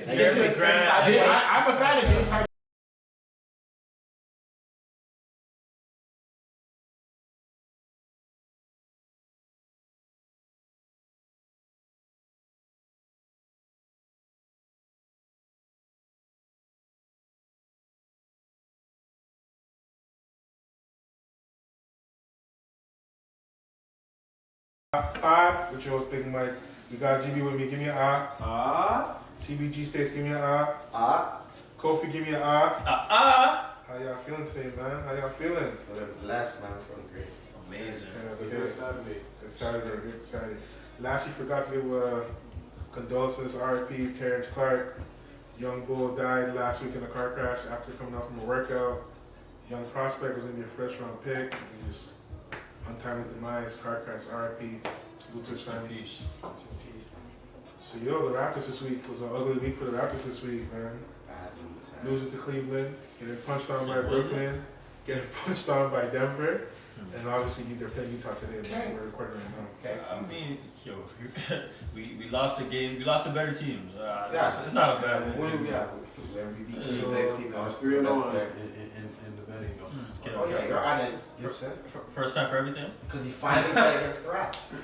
Jeremy Grant. I'm a fan of James Harden. With your host Big Mike. You got GB with me, give me an CBG States, give me an Kofi, give me an How y'all feeling today, man? How y'all feeling? Feeling blessed, man. Feeling great. Amazing. Good Saturday. Last, you forgot to give condolences, RIP, Terrence Clark. Young bull died last week in a car crash after coming out from a workout. Young prospect was going to be a first round pick. He just untimely demise, car crash, RIP. To his family. So yo, the Raptors this week was an ugly week for the Raptors this week, man. Losing to Cleveland, getting punched on by Brooklyn, getting punched on by Denver, and obviously they're playing Utah today. We're recording right now. I mean, yo, we lost a game. We lost to better teams. It's not a bad one. So 3-0 in the betting. Oh yeah, you're on it. First time for everything. Because he finally bet against the Raptors.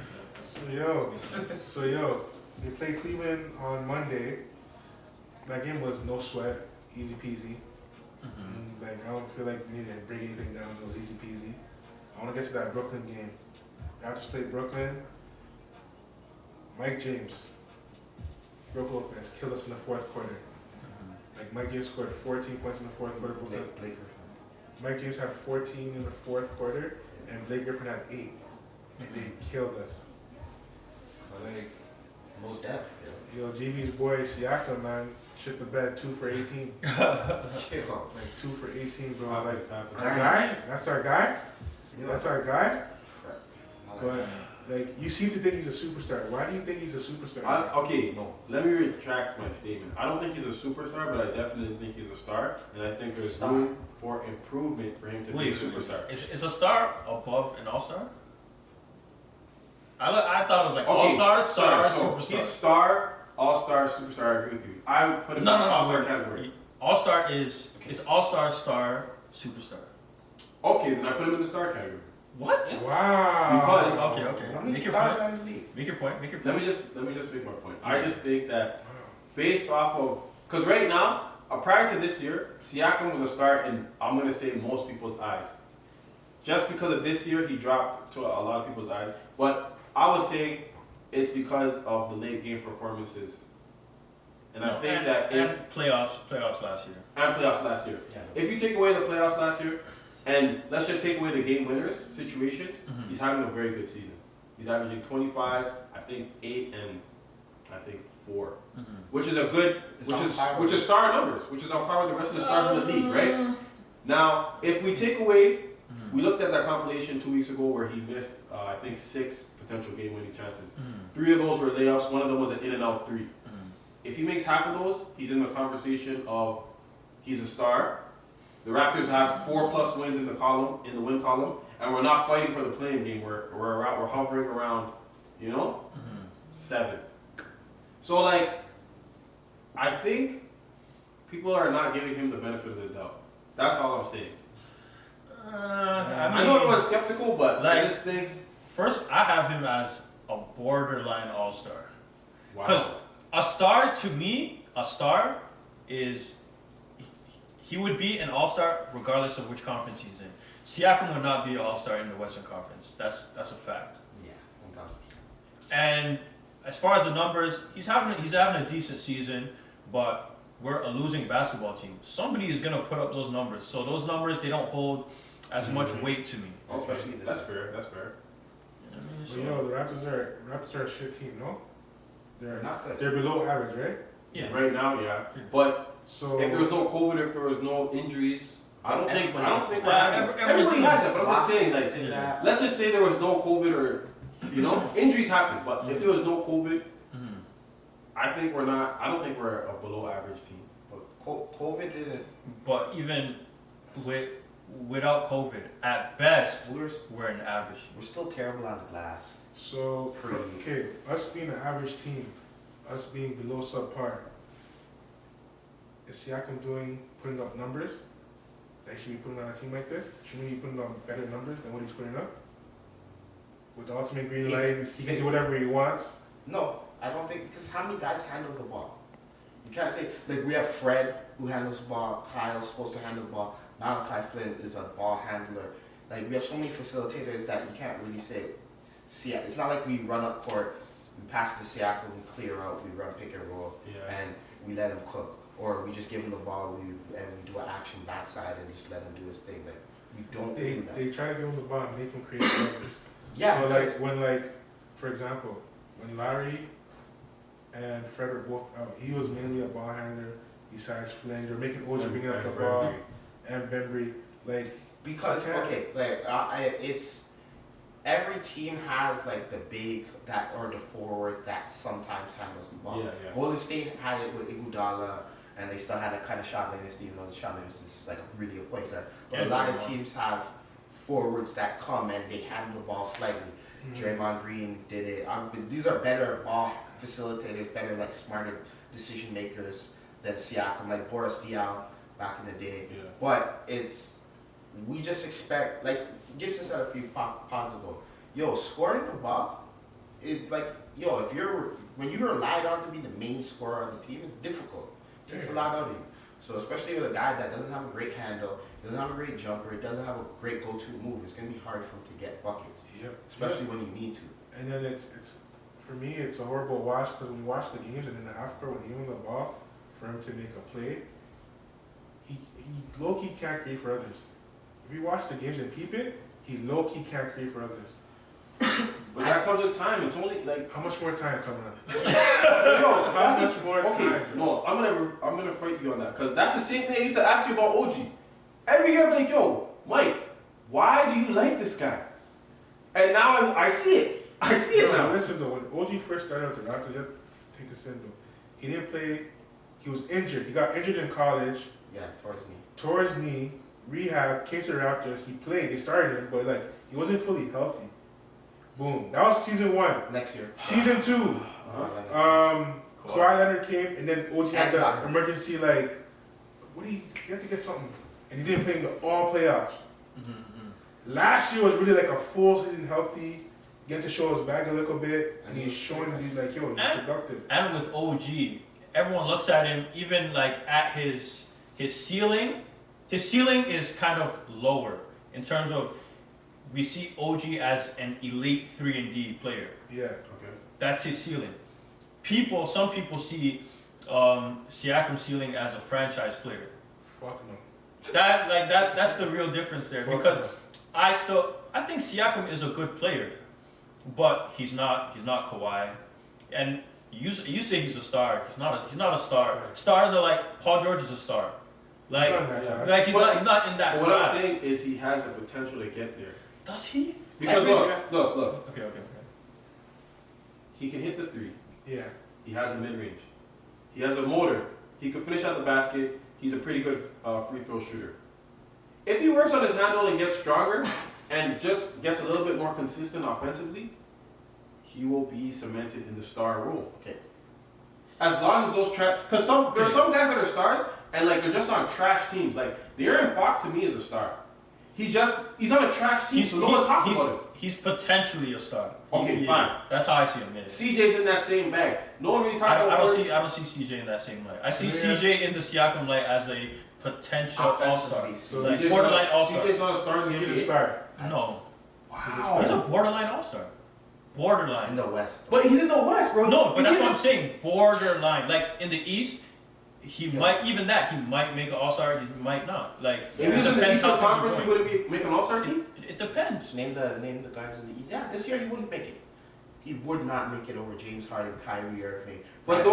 So yo, they played Cleveland on Monday. That game was no sweat, easy peasy. Like I don't feel like we need to break anything down. It was easy peasy. I want to get to that Brooklyn game. Raptors played Brooklyn. Mike James, Brook Lopez killed us in the fourth quarter. Like Mike James scored 14 points in the fourth quarter. Mike James had 14 in the fourth quarter, and Blake Griffin had 8, and they killed us. Like, no depth, yo. GB's boy Siakam, man, shit the bed 2 for 18. Like 2 for 18, bro. Like our guy, that's our guy. That's our guy. But like, you seem to think he's a superstar. Why do you think he's a superstar? Let me retract my statement. I don't think he's a superstar, but I definitely think he's a star, and I think there's room for improvement for him to be a superstar. Is a star above an all-star? I thought it was like all-star, superstar. He's star, all-star, superstar. I agree with you. I would put him in the all-star category. All-star is all-star, star, superstar. Okay, then I put him in the star category. What? Wow. Because okay. Make your point. Let me just make my point. I just think that based off of, because right now, prior to this year, Siakam was a star in, I'm gonna say, most people's eyes. Just because of this year, he dropped to a lot of people's eyes. But I would say it's because of the late game performances. And I think playoffs last year. And playoffs last year. Yeah. If you take away the playoffs last year, and let's just take away the game winners situations, he's having a very good season. He's averaging 25, I think 8, and I think 4, which is a good, which is star numbers, which is on par with the rest of the stars in the league, right? Now, if we take away, we looked at that compilation 2 weeks ago where he missed, I think 6 potential game-winning chances. 3 of those were layups. 1 of them was an in-and-out 3. If he makes half of those, he's in the conversation of he's a star. The Raptors have 4+ wins in the win column, and we're not fighting for the playing game. We're hovering around, 7. So like, I think people are not giving him the benefit of the doubt. That's all I'm saying. I know everyone's skeptical, but I just think first I have him as a borderline all-star. Wow. Because a star to me, is. He would be an all-star regardless of which conference he's in. Siakam would not be an all-star in the Western Conference. That's a fact. Yeah, 1,000%. And as far as the numbers, he's having a decent season, but we're a losing basketball team. Somebody is gonna put up those numbers. So those numbers, they don't hold as much weight to me. Especially that's fair. That's fair. You know, the Raptors are a shit team, no? They're not good. They're below average, right? Yeah. Right now, yeah. But so if there was no COVID, if there was no injuries, I don't think everybody has that. But I'm just saying, like, let's just say there was no COVID or injuries happen. But if there was no COVID, I don't think we're a below average team. But COVID didn't. But even without COVID, at best, we're an average. We're still terrible on the glass. So us being an average team, us being below subpar, is Siakam putting up numbers that he should be putting on a team like this? Shouldn't he be putting up better numbers than what he's putting up? With the ultimate green light, he can do whatever he wants. No, I don't think, because how many guys handle the ball? You can't say, like, we have Fred who handles the ball, Kyle's supposed to handle the ball, Malachi Flynn is a ball handler. Like, we have so many facilitators that you can't really say, it's not like we run up court, we pass to Siakam, we clear out, we run pick and roll, and we let him cook. Or we just give him the ball and we do an action backside and just let him do his thing. Like, we don't do that. They try to give him the ball and make him create numbers. Yeah. So, like, when, for example, when Larry and Fred were both out, he was mainly a ball handler besides Flynn. You're making OG bringing up the ball and Bembry. Like, because, okay, like, it's, every team has, like, the big, or the forward that sometimes handles the ball. Golden State had it with Iguodala, and they still had a kind of shot dynasty, even though the shot dynasty is, like, really a point guard. But a lot of teams have forwards that come and they handle the ball slightly. Draymond Green did it. These are better ball facilitators, better, like, smarter decision makers than Siakam, like Boris Diaw back in the day. But we just expect, like Gibson said a few pods ago, scoring the ball, it's like, when you're relied on to be the main scorer on the team, it's difficult. It takes a lot out of you. So especially with a guy that doesn't have a great handle, doesn't have a great jumper, doesn't have a great go-to move, it's going to be hard for him to get buckets. Especially when you need to. And then it's for me, it's a horrible watch because when you watch the games and in the half court when he gives the ball for him to make a play, he low-key can't create for others. If you watch the games and peep it, he low-key can't create for others. But that comes with time. It's only like how much more time coming up? How much more time? No, I'm gonna fight you on that because that's the same thing I used to ask you about OG. Every year I'm like, Mike, why do you like this guy? And now I see it. I see it now. Listen though, when OG first started out the Raptors, you have to take this in though. He didn't play. He was injured. He got injured in college. Yeah, tore his knee. Tore his knee. Rehab. Came to the Raptors. He played. They started him, but like he wasn't fully healthy. Boom. That was season 1. Next year. Season 2. Kawhi Leonard came, and then OG had the emergency, like, you have to get something. And he didn't play in all playoffs. Last year was really like a full season healthy, get to show his bag a little bit, and he's showing to be like, he's productive. And with OG, everyone looks at him, even like at his ceiling. His ceiling is kind of lower in terms of we see OG as an elite 3-and-D player. Yeah. Okay. That's his ceiling. Some people see Siakam's ceiling as a franchise player. Fuck no. That's the real difference there. Because I think Siakam is a good player, but he's not Kawhi. And you say he's a star. He's not a star. Stars are like Paul George is a star. He's not in that what class. I'm saying is he has the potential to get there. Does he? Because look. Okay. He can hit the 3. Yeah. He has a mid-range. He has a motor. He can finish out the basket. He's a pretty good free throw shooter. If he works on his handle and gets stronger and just gets a little bit more consistent offensively, he will be cemented in the star role. Okay. As long as those because there's some guys that are stars and like they're just on trash teams. Like De'Aaron Fox to me is a star. He's on a trash team, so no one talks about him. He's potentially a star. Okay, fine. That's how I see him. Yeah. CJ's in that same bag. No one really talks about him. I don't see CJ in that same light. I see CJ in the Siakam light as a potential all-star. So like borderline all-star. CJ's not a star in the He's a NBA. star. No. Wow. He's a borderline all-star. Borderline. In the West. But he's in the West, bro. No, but that's what I'm saying. Borderline. Like in the East, he might make an all-star, he might not. Like if he's in the Eastern Conference, he wouldn't make an all-star team? It depends. Name the guys in the East. Yeah, this year he wouldn't make it. He would not make it over James Harden, Kyrie Irving, but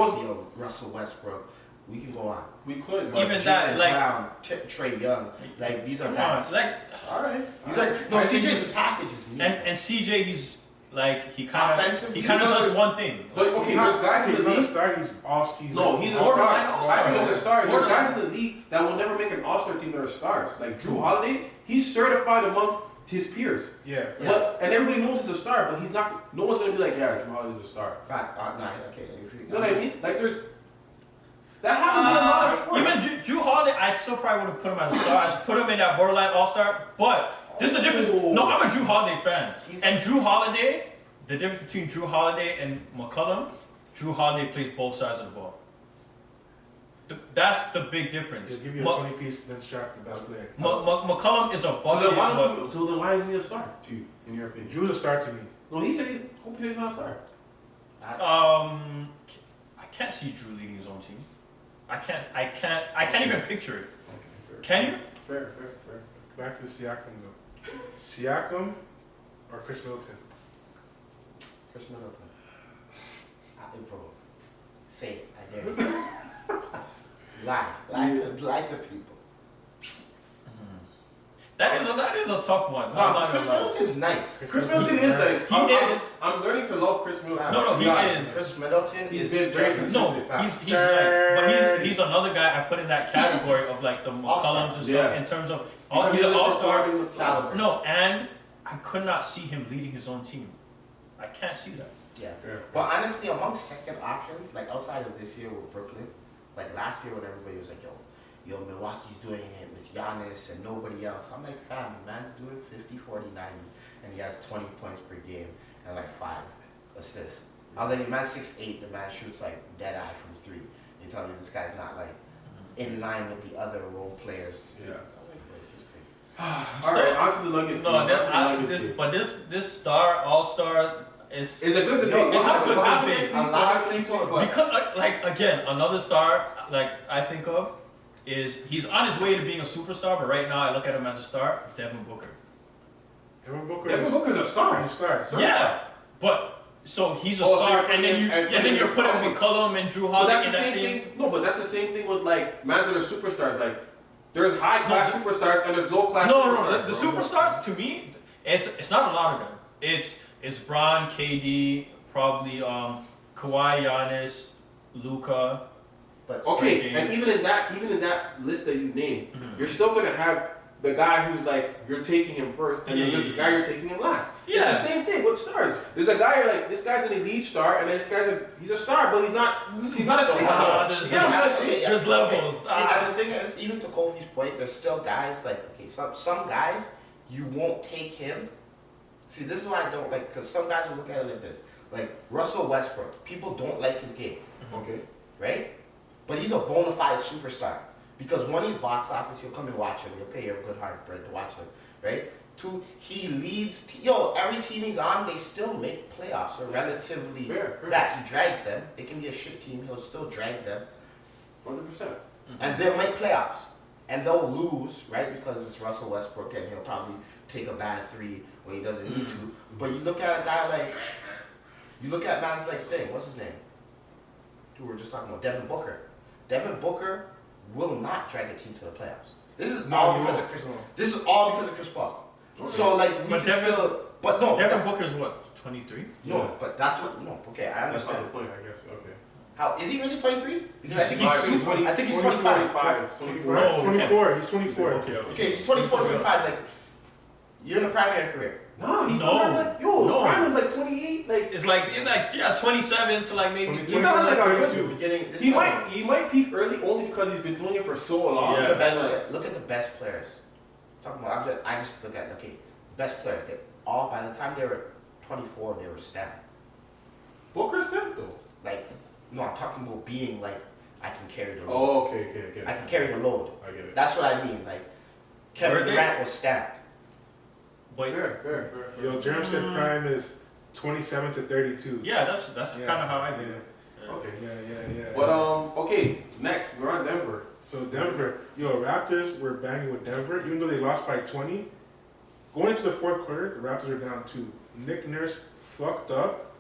Russell Westbrook. We can go on. We could. Even that, like Brown, Trae Young, like these are guys. Like all right. He's like CJ's package is neat. And CJ, he's like he kind of does one thing. But okay, there's guys in the league. He's all-season. No, he's a star. I think he's a star. There's guys in the league that will never make an all-star team that are stars. Like Drew Holiday, he's certified amongst his peers. Yeah. But and everybody knows he's a star, but he's not. No one's gonna be like, yeah, Drew Holiday's a star. Fact. Nah, okay. You know what I mean? Like there's. That happens in a lot of even Drew Holiday, I still probably would have put him as a star. I put him in that borderline all-star. But this is the difference. No, I'm a Drew Holiday fan. And Drew Holiday, the difference between Drew Holiday and McCollum, Drew Holiday plays both sides of the ball. That's the big difference. He'll give you a 20-piece, then strap the best player. McCollum is a bucket. So then why isn't he a star to you, in your opinion? Drew's a star to me. No, he said he's not a star. I can't see Drew leading his own team. I can't even picture it. Okay, Can you? Fair. Back to the Siakam though. Siakam or Chris Middleton? Chris Middleton. Bro, say it. I dare you. Lie to people. That is a tough one. Chris Middleton is nice. Chris Middleton is nice. He is. I'm learning to love Chris Middleton. No, he is. Chris Middleton He's been very consistent. No, he's nice, but he's another guy I put in that category of like the McCollums and stuff in terms of he's an all-star. No, and I could not see him leading his own team. I can't see that. Yeah. Well, honestly, among second options, like outside of this year with Brooklyn, like last year when everybody was like, yo, Milwaukee's doing it with Giannis and nobody else. I'm like, fam, man's doing 50, 40, 90, and he has 20 points per game and like 5 assists. I was like, the man's 6'8", the man shoots like dead eye from 3. You tell me this guy's not like in line with the other role players. Yeah. All right, on to the Nuggets. No, this star, all-star, it's a good debate. It's a good debate. A lot of people, because like again, another star like I think of is he's on his way to being a superstar, but right now I look at him as a star. Devin Booker. Devin Booker's a star. He's a star. Yeah, but so he's a star, and then you're putting McCollum and Drew Holiday in that same. No, but that's the same thing with like mans that are superstars. Like there's high class superstars and there's low class. No. The superstars to me, it's not a lot of them. It's Bron, KD, probably Kawhi, Giannis, Luka. But okay, and even in that list that you named, you're still gonna have the guy who's like you're taking him first, and then there's the guy you're taking him last. Yeah. It's the same thing with stars. There's a guy you're like this guy's an elite star, and this guy's he's a star, but he's not a six star. There's levels. See, and the thing is, even to Kofi's point, there's still guys like some guys you won't take him. See, this is why I don't like, because some guys will look at it like this. Like, Russell Westbrook. People don't like his game. Okay. Right? But he's a bona fide superstar. Because one, he's box office, you'll come and watch him. You'll pay your good hard bread to watch him. Right? 2, he leads, every team he's on, they still make playoffs. So relatively, fair. that he drags them. They can be a shit team, he'll still drag them. 100%. And they'll make playoffs. And they'll lose, right? Because it's Russell Westbrook and he'll probably take a bad 3 when he doesn't need to. But you look at a guy like, man's like what's his name? Who we were just talking about, Devin Booker. Devin Booker will not drag a team to the playoffs. This is all because of Chris Paul. Okay. So like Devin Booker's what, 23? No, but that's what okay, I understand. That's not the point, I guess. Okay. How is he really 23? Because I think he's 25. 24. He's 24. Okay, he's 24, 25. Like, you're in the prime of your career. No, he's not. Prime is like 28. Like it's like 27 to like maybe. He's not like beginning. He might peak early only because he's been doing it for so long. Yeah. Look at the best players. Talking about, I just look at best players. They all by the time they were 24, they were stacked. Booker's stacked though. Like, no, I'm talking about being like I can carry the load. Oh, okay. I can carry the load. I get it. That's what I mean. Like, Kevin Durant was stacked. But fair. Yo, Jerem said prime is 27 to 32. Yeah, that's kind of how I do it. Okay. Yeah. But okay, next we're on Denver. So Denver, Raptors were banging with Denver, even though they lost by 20. Going into the fourth quarter, the Raptors are down 2. Nick Nurse fucked up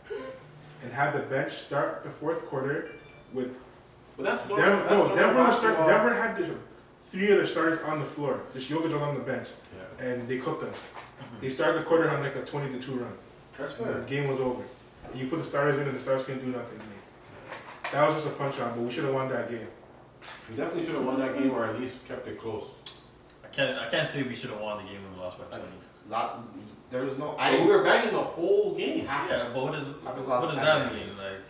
and had the bench start the fourth quarter with. But that's Denver had 3 of their starters on the floor. Just Jokic on the bench, and they cooked them. They started the quarter on like a 20-2 run. That's fair. The game was over. And you put the starters in, and the starters couldn't do nothing. That was just a punch out, but we should have won that game. We definitely should have won that game, or at least kept it close. I can't say we should have won the game when we lost by 20. There was no. We were banging the whole game. Yeah, but what does that mean? Like,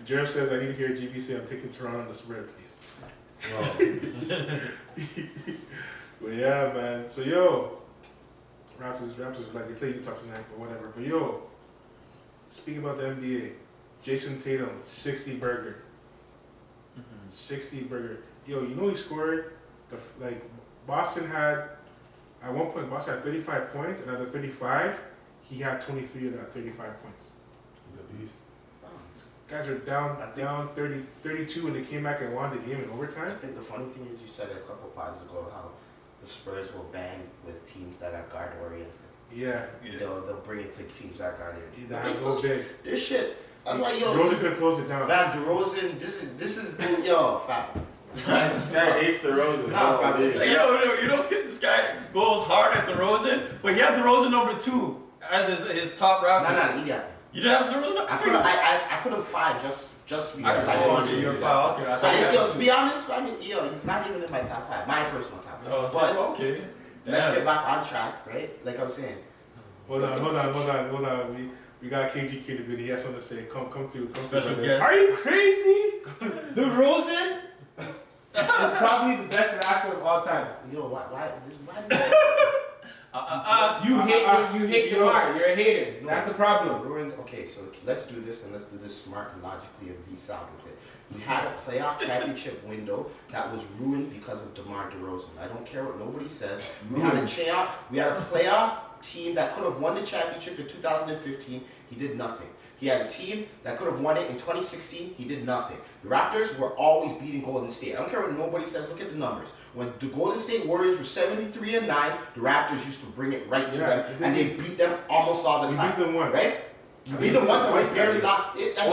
Jerem says, I need to hear GB say, I'm taking Toronto on the spread, please. But yeah, man. So yo, Raptors like they play Utah tonight, but whatever. But yo, speaking about the NBA, Jason Tatum, 60 burger. 60 burger. Yo, you know he scored Boston had at one point Boston had 35 points, and out of 35, he had 23 of that 35 points. These guys are down 32, and they came back and won the game in overtime. I think the funny thing is you said a couple pods ago how the Spurs will bang with teams that are guard oriented. Yeah. They'll bring it to teams that are guard oriented. That has no big. This shit. That's why DeRozan could have closed it down. Van DeRozan, this is fam. Guy hates DeRozan. Nah, fam. You know this guy goes hard at DeRozan, but he had DeRozan number 2 as his top rapper. Nah, idiot. You didn't have DeRozan? I put him 5 just because I didn't want to your do 5. Okay. To be honest, I mean, he's not even in my top 5. My personal top 5. Oh, but okay. let's get back on track, right? Like I was saying. Hold on. We got KG Kid in the video. He has something to say. Come through. Special guest. Are you crazy? DeRozan is probably the best rapper of all time. Yo, why You hate your heart. You're a hater. No. That's the problem. Okay, so let's do this, and let's do this smart and logically and be sound with it. We had a playoff championship window that was ruined because of DeMar DeRozan. I don't care what nobody says. We had a playoff team that could have won the championship in 2015. He did nothing. He had a team that could have won it in 2016. He did nothing. The Raptors were always beating Golden State. I don't care what nobody says. Look at the numbers. When the Golden State Warriors were 73-9, the Raptors used to bring it right to them, and they beat them almost all the time. We beat them once. Right? We beat them once, and we barely lost. We beat them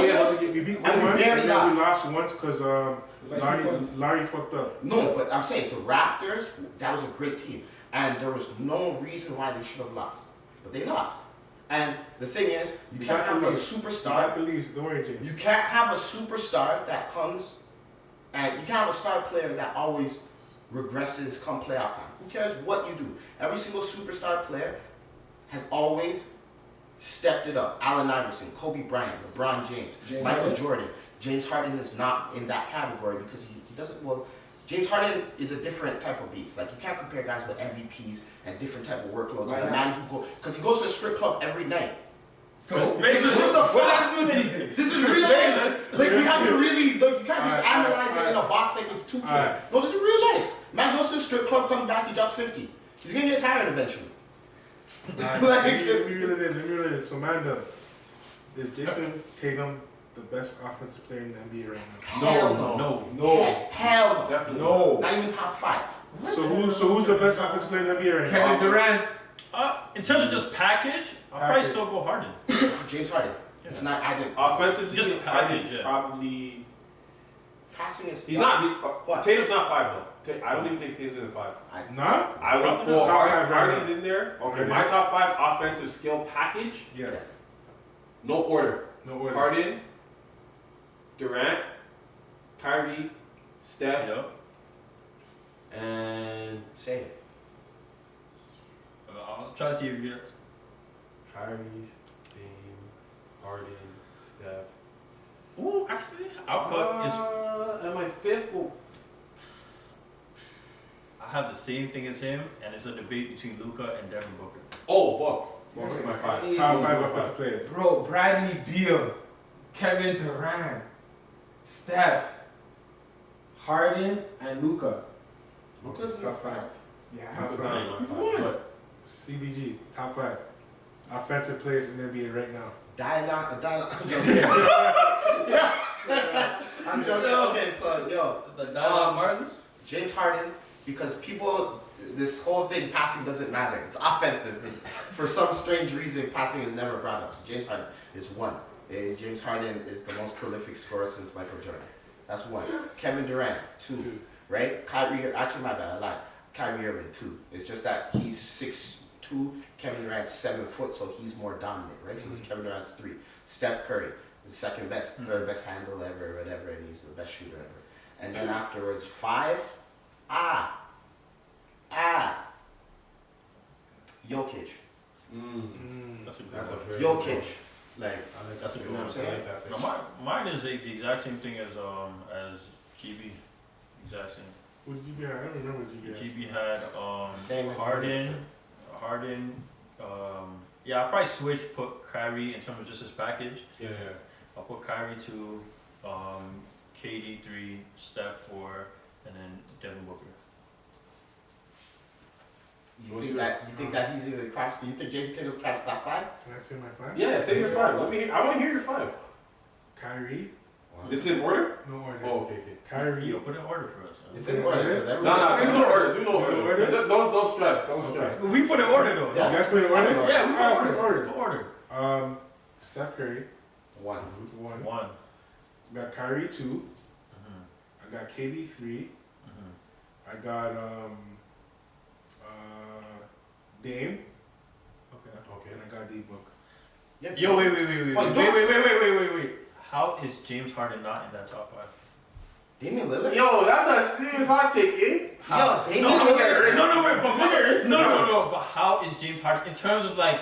once, and then we lost once because Larry fucked up. No, but I'm saying the Raptors, that was a great team, and there was no reason why they should have lost, but they lost. And the thing is, you can't have a superstar. Don't worry, James. You can't have a superstar that comes, and you can't have a star player that always regresses come playoff time. Who cares what you do? Every single superstar player has always stepped it up. Allen Iverson, Kobe Bryant, LeBron James, Michael Jordan. James Harden is not in that category because he doesn't. Well, James Harden is a different type of beast. Like, you can't compare guys with MVPs and different type of workloads. Right. And a man who because he goes to a strip club every night. So this is just a fact. This is real life. Like, we have to really look. You can't just analyze it in a box like it's 2K. No, this is real life. Man goes to a strip club, comes back, he drops 50. He's gonna get tired eventually. Let me reel it in. So, Manda, is Jason Tatum the best offensive player in the NBA right now? No. Hell no. Definitely No. Not even top 5. What? So who's the best offensive player in the NBA right now? Kevin Durant. In terms of just package, I'll probably still go Harden. James Harden. It's not. I didn't. offensively, Just the package, Harden's yeah. probably. Passing is. He's not. What? Tatum's not 5 though. I don't even think Tatum's in the 5. Nah? I would go Top five right Harden's in there. Okay, Right my now. top 5 offensive skill package. Yes. No order. No order. Harden, Durant, Kyrie, Steph, and Say it. I'll try to see if you're. Kyrie, Dame, Harden, Steph. Ooh, actually, I'll put and my 5th will. I have the same thing as him, and it's a debate between Luka and Devin Booker. Oh, Book. Book's my 5. Top 5 offensive players. Bro, Bradley Beal, Kevin Durant, Steph, Harden, and Luka. Luka's in Top 5. Yeah. Top Luka 5. my 5. But CBG, top 5 offensive players in the NBA right now. I'm joking. Yeah. I'm joking. Okay, so Martin? James Harden, because people, this whole thing, passing doesn't matter. It's offensive. For some strange reason, passing is never brought up. So James Harden is 1. James Harden is the most prolific scorer since Michael Jordan. That's 1. Kevin Durant, 2. Right? Kyrie, actually my bad, I lied. Kyrie Irving, 2. It's just that he's 6'2", Kevin Durant's 7 foot, so he's more dominant, right? So Kevin Durant's 3. Steph Curry, the second best, third best handle ever, whatever, and he's the best shooter ever. And then afterwards, 5, Jokic. That's a good That's a one. very Jokic. Like, That's a you good know one. what I'm saying? No, mine is the exact same thing as GB. exact same. What did GB have? I don't remember what GB had. GB had Same as Harden. Yeah, I'll probably switch, put Kyrie in terms of just his package. Yeah. I'll put Kyrie 2, KD 3, Steph 4, and then Devin Booker. You think that he's even cracks? Do you think Jason Tatum cracks top 5? Can I say my 5? Yeah, say your 5. Let me hear, I want to hear your 5. Kyrie. It's in order? No order. Oh, okay. Kyrie. Yo, put it in order for us. It's in order. No, do no order. Do no order. Don't stress. Don't stress. We put it in order though. Yeah. You guys put it in order? Yeah, we Alright, put it in order. order. Order. Steph Curry. 1. 1. Got Kyrie 2. Mm-hmm. I got KD 3. Mm-hmm. I got Dame. Okay. And I got D-Book. Yo, wait. How is James Harden not in that top 5? Damian Lillard? Yo, that's a serious hot take, eh? Yo, Damian No, Lillard. no, but how is James Harden in terms of like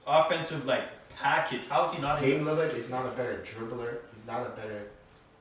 offensive like package? How is he not? Damian Lillard is not a better dribbler. He's not a better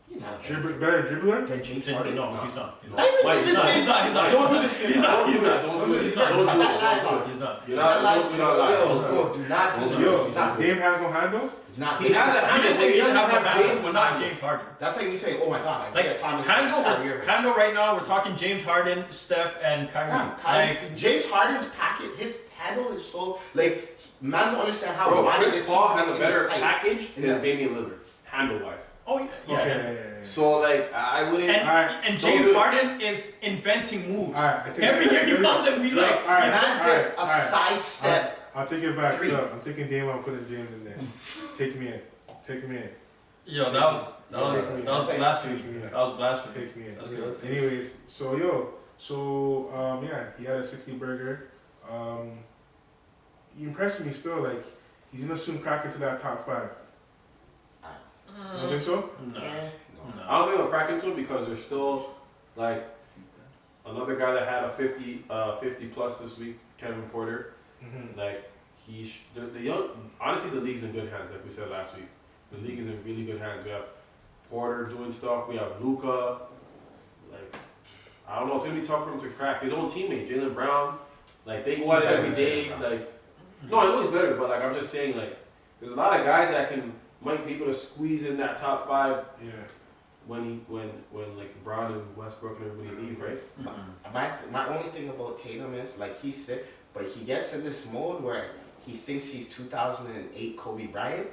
Better dribbler? than James Harden. No, he's not. Not even He's the not. same. He's not. Don't do this to yourself. He's not. Don't do it. He's Don't do it. Cut that lie Don't off. do it. He's not. You're not lying. Yo, do not do this. Yo, He's not Dame has no handles? not He has a I'm just saying he doesn't have James handle, but not James Harden. That's like you say, oh my god, Like Isaiah Thomas. handle right now. We're talking James Harden, Steph, and Kyrie. Like James Harden's package, his handle is so like man's don't understand how Bro, wide Chris is Paul keeping has it a in better the tight. package In than the- Damian Lillard, handle-wise. oh yeah. Okay. So like, I wouldn't. And Don't James do it. Harden is inventing moves. Alright, I take Every year he comes and we like. Alright, Man did a alright. sidestep. I'll take it back. Three. Look, I'm taking Dame. I'm putting James in there. Take me in. Yo, that was blasphemy. That was blasphemy. Take me in. That's good. Anyways, yeah, he had a 60 burger. He impressed me still. Like he's gonna soon crack into that top 5. You don't think so? No. I don't think he'll crack into it because there's still like another guy that had a 50 plus this week, Kevin Porter. Mm-hmm. Like the young, honestly, the league's in good hands. Like we said last week, the league is in really good hands. We have Porter doing stuff. We have Luka. Like I don't know, it's gonna be tough for him to crack. His own teammate, Jaylen Brown. Like they go at it every day. Like no, I know he's better, but like I'm just saying, like there's a lot of guys that might be able to squeeze in that top 5. Yeah. When like Brown and Westbrook and everybody leave, right? My only thing about Tatum is like he's sick, but he gets in this mode where he thinks he's 2008 Kobe Bryant,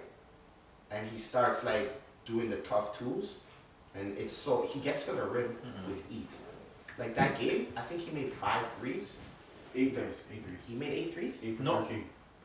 and he starts like doing the tough twos, and it's so he gets to the rim with ease. Like that game, I think he made 5 threes. 8 threes. He made 8 threes. 8 for No. 13.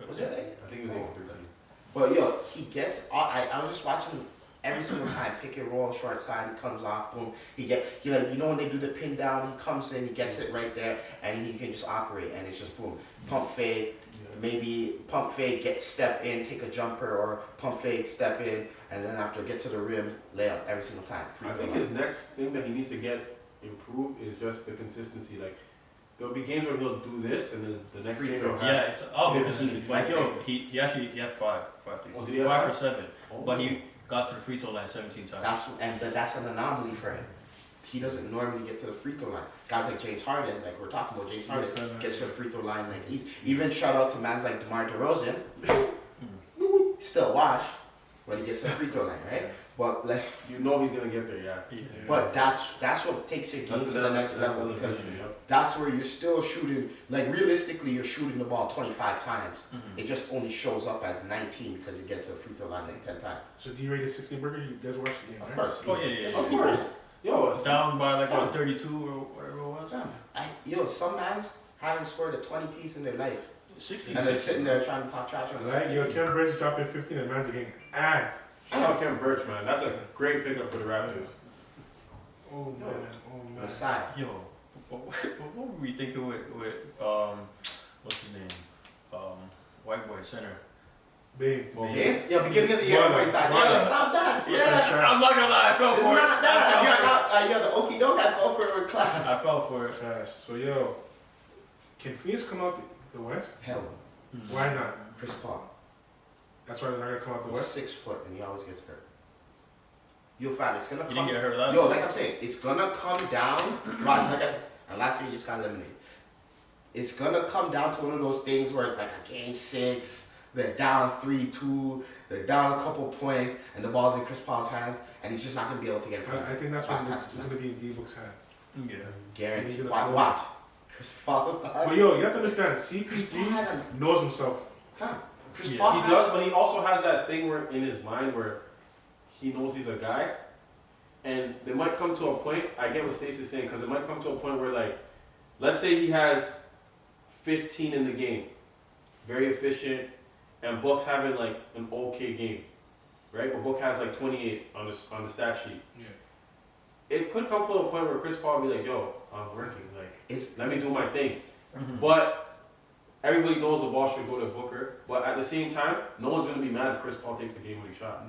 Was it 8? I think it was 8 for 13. But yo, he gets. I was just watching every single time pick and roll, short side, he comes off, boom. He like when they do the pin down, he comes in, he gets it right there, and he can just operate, and it's just boom, pump fade, maybe pump fade, step in, take a jumper, or pump fade, step in, and then after get to the rim, layup every single time. I think his next thing that he needs to get improved is just the consistency. Like there'll be games where he'll do this, and then the next game he'll have. Yeah, it's all 15. consistent. Like yo, he actually had 5 threes. Oh, did he have 5 for 7, Oh. but he got to the free throw line 17 times. That's an anomaly for him. He doesn't normally get to the free throw line. Guys like James Harden, like we're talking about James Harden, gets to the free throw line like easy. Even shout out to mans like DeMar DeRozan, still wash when he gets to the free throw line, right? But like You know he's gonna get there, yeah. But that's what takes your game to the next level because that's where you're still shooting. Like realistically, you're shooting the ball 25 times. It just only shows up as 19 because you get to the free throw line like 10 times. So do you rate a 60 burger? You guys watch the game, Of right? course. Oh yeah. It's Of 60 course. points. Yo, it's Down by like Yeah. 32 or whatever it was. Some mans haven't scored a 20 piece in their life, 60. and they're sitting there trying to talk trash on the Like, 60. yo, Kevin Bridge dropping 15 and man's getting act. shout out Kevin Birch, man. That's a great pickup for the Raptors. Oh man. Messiah. Yo, what were we thinking with what's his name? White boy center. Big. Yes? Yeah, beginning of the year, everybody thought, yeah, that's not bad. Yeah. I'm not gonna lie, I fell It's for it. not bad. Yeah, the okie doke, I fell for a class. I fell for it. Trash. So yo, can Phoenix come out the West? Hell, Why not? Chris Paul. That's why they're not gonna come out the He's West. 6 foot and he always gets hurt. You'll find it's gonna He come. didn't get hurt last Yo, year. like I'm saying, it's gonna come down. Right, like I said, and last year you just got eliminated. It's gonna come down to one of those things where it's like a game 6, they're down 3-2, they're down a couple points, and the ball's in Chris Paul's hands, and he's just not gonna be able to get it. I think that's what it's gonna be in D-Book's hand. Yeah. Guaranteed. Watch. Chris Paul. But yo, you have to understand, CP3 knows himself. Fam. Chris Yeah. Paul. He does, but he also has that thing where in his mind where he knows he's a guy, and there might come to a point. I get what States is saying because it might come to a point where, like, let's say he has 15 in the game, very efficient, and Book's having like an okay game, right? But Book has like 28 on the stat sheet. Yeah. It could come to a point where Chris Paul will be like, "Yo, I'm working. Like, let me do my thing." Mm-hmm. But everybody knows the ball should go to Booker. But at the same time, no one's gonna be mad if Chris Paul takes the game-winning shot.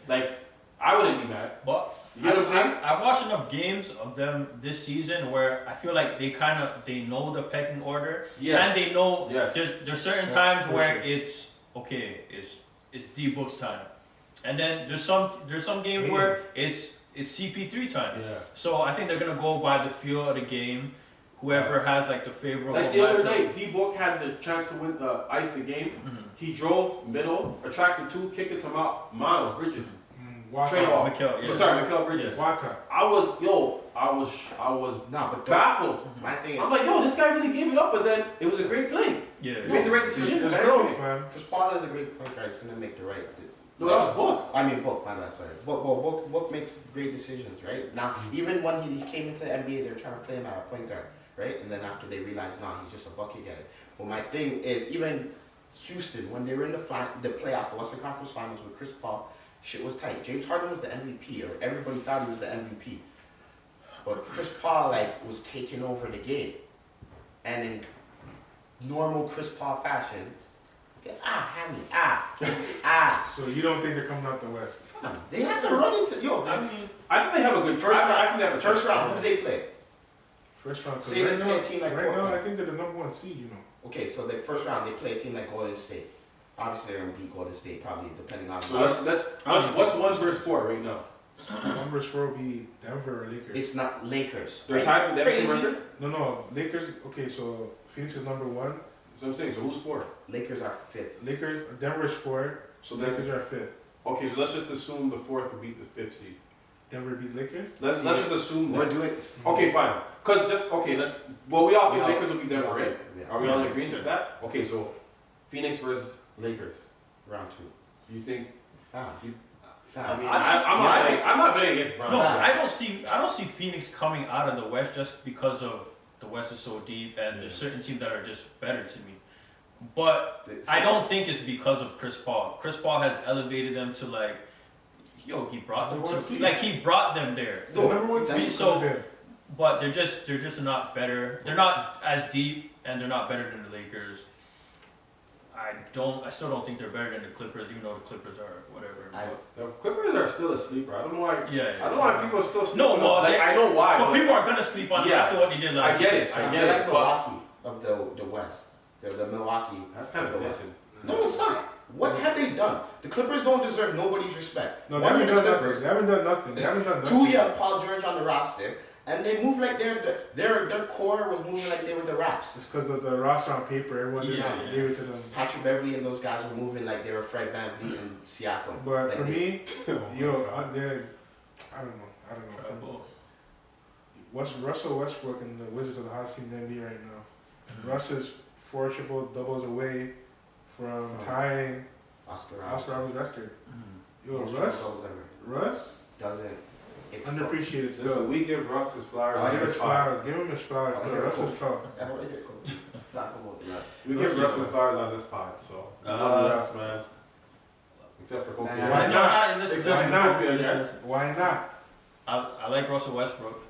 Like, I wouldn't be mad. But You get what I'm saying? I've watched enough games of them this season where I feel like they know the pecking order, Yes. and they know Yes. there's certain Yes, times for where sure. it's okay, it's D Book's time, and then there's some games where it's CP3 time. Yeah. So I think they're gonna go by the feel of the game. Whoever has like the favorable. Like the other matchup. night, D Book had the chance to win the ice the game. Mhm. He drove middle, attracted 2, kicked it to Miles Bridges. Trade Wata. off. Mikal, yeah. Sorry, Mikal Bridges. Wata. I was Nah, but baffled. my thing I'm like, yo, this guy really gave it up, but then it was a great play. Yeah. He made the right decision. It's growth, man. Chris Paul is a great point guard. He's gonna make the right. No, that was Book. I mean, Book. My bad. Sorry. Book makes great decisions, right? Now, even when he came into the NBA, they were trying to play him at a point guard, right? And then after they realized, nah, he's just a bucket getter. But my thing is, even Houston, when they were in the playoffs, the Western Conference Finals with Chris Paul, shit was tight. James Harden was the MVP, or everybody thought he was the MVP. But Chris Paul was taking over the game, and in normal Chris Paul fashion, So you don't think they're coming out the West? fam, they have to run into I mean, I think they have a good First round. I think they have a first chance. round. Who do they play? First round. 'cause Say they right play now, a team like right now, Portland. I think they're the number 1 seed. You know. Okay, so the first round they play a team like Golden State. Obviously, they're gonna beat Golden State, probably depending on. So what's 1 versus 4 right now? Numbers 4 will be Denver or Lakers. It's not Lakers. They're right? tied for the Crazy. record. No, Lakers. Okay, so Phoenix is number 1. That's what I'm saying. So who's 4? Lakers are fifth. Lakers, Denver is 4. So then, Lakers are 5th. okay, so let's just assume the 4th will beat the 5th seed. Denver beat Lakers. Let's just assume We're that. doing. Okay, fine. Cause just we all think Yeah. Lakers will beat Denver, right? Yeah. Are we all in agreement with that? Okay, so Phoenix versus Lakers. Round 2. You think? Fam. I mean, I- I'm not betting against Brown. no, Nah. I don't see Phoenix coming out of the West just because of the West is so deep and there's certain teams that are just better to me. But I don't think it's because of Chris Paul. Chris Paul has elevated them to he brought them to he brought them there. The number 1 seed. So- But they're just not better. They're not as deep and they're not better than the Lakers. I still don't think they're better than the Clippers, even though the Clippers are whatever. The Clippers are still a sleeper. I don't know why. Yeah. I don't know why people are still sleeping. No, well, I know why. But people are gonna sleep on it Yeah. after what they did last I get year. it. so- I They're get like it. But Milwaukee of the West. They're the Milwaukee. that's kind of of the West. decent. No, it's not. What have they done? The Clippers don't deserve nobody's respect. No, they One haven't of done the nothing. Clippers. They haven't done nothing. They haven't done nothing. 2, you have Paul George on the roster, and they move like their core was moving like they were the Raps. It's because of the roster on paper. Everyone just Yeah. gave it to them. Patrick Beverly and those guys were moving like they were Fred VanVleet and Siakam. But Like for they- me, yo, I don't know. Trouble. Russell Westbrook and the Wizards are the hottest team in the NBA right now. Mhm. Russ is 4 triple doubles away from tying Oscar Oscar Roberts' record. Mhm. Yo, Most Russ triple doubles ever. doesn't. It's Underappreciated Listen, still. we give Russ his flowers. Oh, Give him his flowers. Give him his flowers. Oh, Still. yeah, Russ cool. is tough. That's what it is, coach. Talk about the Russ. We give Russ his flowers on this pod, so love Russ, man. Except for Kofi. Nah. Why not? Listen, Except listen, Why not? listen, listen. Why not? I like Russell Westbrook.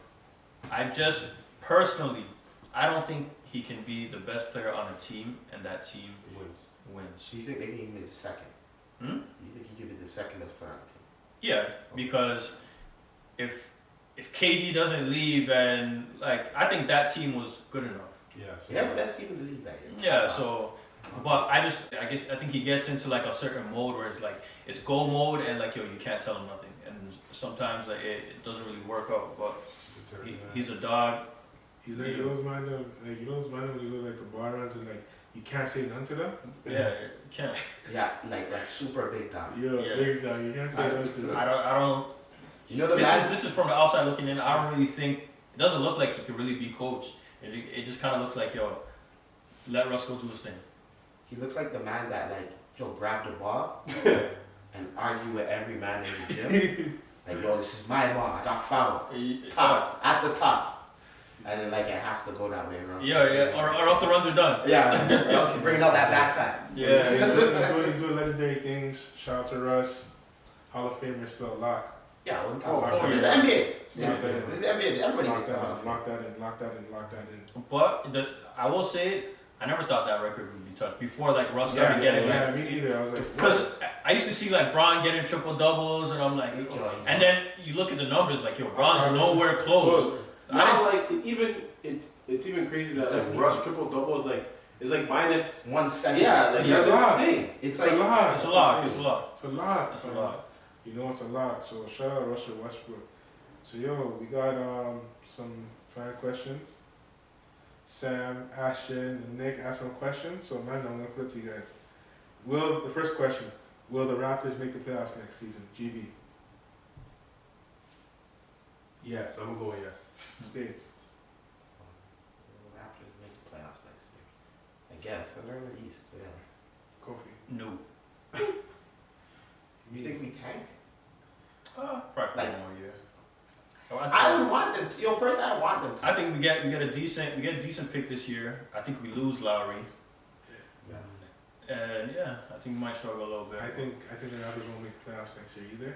I just personally, I don't think he can be the best player on a team, and that team wins. Do you think they can give me the second? Hmm? Do you think he give me the second best player on the team? Yeah, because if KD doesn't leave and I think that team was good enough. Yeah. They have the best team in the league that year. Yeah, so but I think he gets into a certain mode where it's go mode and you can't tell him nothing. And sometimes like it doesn't really work out. But he's a dog. He's like those man that, like, you know those man when you go like the bar runs and like you can't say none to them. Yeah, you can't. Yeah, like super big dog. Yeah, big dog. You can't say none to them. I don't. You know the This man. is from the outside looking in. I don't really think it doesn't look like he could really be coached. It just kind of looks like, yo, let Russ go do his thing. He looks like the man that like he'll grab the ball and argue with every man in the gym. Like, yo, this is my ball. I got fouled. Top at the top. And then like it has to go that way, Russ. Yeah, or else the runs are done. Yeah, or else he's bringing out that backpack. Yeah. He's doing legendary things. Shout out to Russ. Hall of Famer still locked. Yeah, This is the NBA. Yeah. This is the NBA. Everybody Lock makes that that. in, lock that in, lock that in, lock that in. But I will say, I never thought that record would be touched before. Like Russ started getting yeah, like. me neither. I was like, Because I used to see like Bron getting triple doubles, and I'm like, and then you look at the numbers, like, yo, Bron's nowhere close. Now, like, it's even crazy that like Russ triple double is like minus 170. Yeah, like that's insane. It's a lot. It's a lot. It's a lot. It's a lot. It's a lot. You know it's a lot. So shout out Russell Westbrook. So yo, we got some fan questions. Sam, Ashton, and Nick asked some questions. So man, I'm gonna put it to you guys. The first question, will the Raptors make the playoffs next season? GB. Yes, I'm gonna go with yes. States. Raptors make the playoffs next year. I guess. And they're in the East, yeah. Kofi. No. You think we tank? Probably for Like- one more year. I would want them to. Yo, personally, I want them to. I think we get a decent pick this year. I think we lose Lowry, Yeah. and yeah, I think we might struggle a little bit. I think the Raptors won't make the playoffs next year either.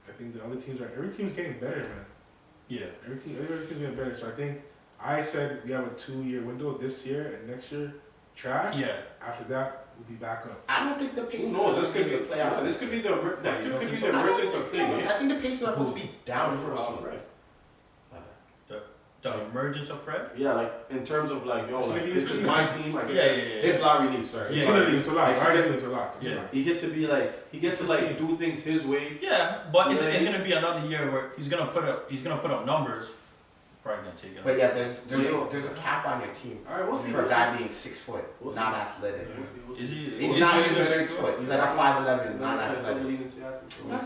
I think the other teams every team's getting better, man. Yeah. Every team's getting better. So I said we have a 2-year window this year and next year trash. Yeah. After that, we'll be back up. I don't think the Pacers No, are this could going be to the playoffs. This could be the next year could be the I don't emergence think of so. thing. I think the Pacers are supposed to be down for us. Right. The emergence of Fred. Yeah, like in terms of like, yo, It's like, gonna be this the is team. my team. Like, Yeah. if Lowry leaves, sorry. Yeah. It's gonna leave. It's a lot. Like, Already it's a lot. It's a Yeah. lot. He gets to be like, he gets to like do things his way. Yeah, but it's Yeah. gonna be another year where he's gonna put up numbers. Probably gonna take it. But yeah, there's a cap on your team All right, we'll see. for a guy being 6 foot, We'll see. not athletic. Is he? He's is not he even even 6 foot. He's like a 5'11", not athletic. Not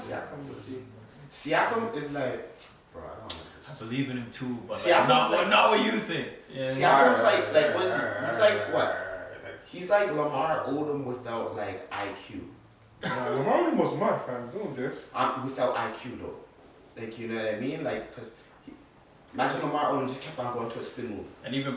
Siakam is like, bro, I don't know. I believe in him too, but Siakam's not what you think. Yeah. Siakam's like what is he? He's like what? He's like Lamar Odom without like IQ. Lamar was my fan doing this. Without IQ though. Like, you know what I mean? Like, cause imagine Lamar Odom just kept on going to a spin move. And even